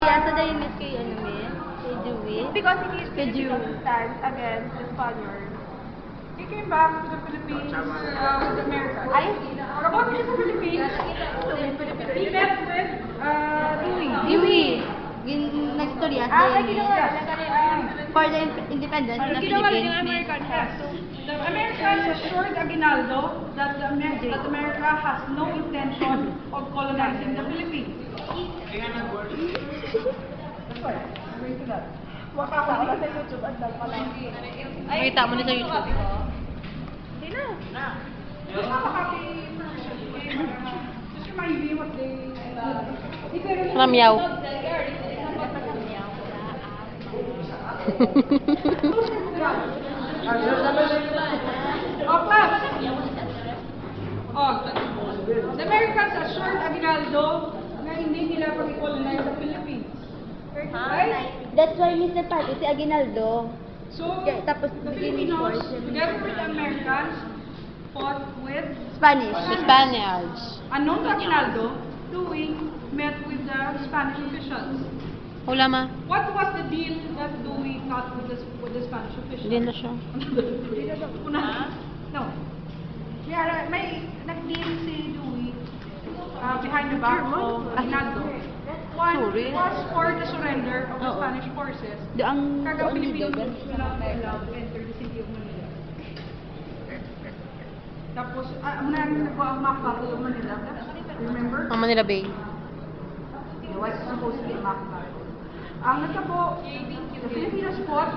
Yata dahil miss kay ano, miss? Kay Dewey? Because he is Kay Dew. Philippine stand against the Spaniards. He came back to the Philippines with America. Kapag siya sa Philippines, he met with Dewey. Dewey! Nag-storya for the independence of the Philippines. The Americans assured Aguinaldo that America has no intention of colonizing the Philippines. Makakala sa YouTube ang dal pala. Makita mo na sa YouTube. Hindi na. Just happy just remind me what they Ramyaw. Oh, class! Oh, the Americans assured Aguinaldo na hindi nila pag-colonize sa Philippines. Right? That's why Mr. Pati, si Aguinaldo. So, Tapos, the Filipinos, together with the Americans, fought with Spanish. The Spaniards. unknown to Aguinaldo, Dewey met with the Spanish officials. Wala ma. What was the deal that Dewey cut with the Spanish officials? Hindi na siya. No. Yeah, may nag-deal si Dewey behind the back of Aguinaldo. One was for the surrender of the Spanish forces. Ang Kagang Pilipinos will not be allowed to enter the city of Manila. Tapos, muna nagwa ang map battle of Manila. Remember? Ang Manila Bay. It was supposed to be a map battle. Ang natabo, the Filipinos fought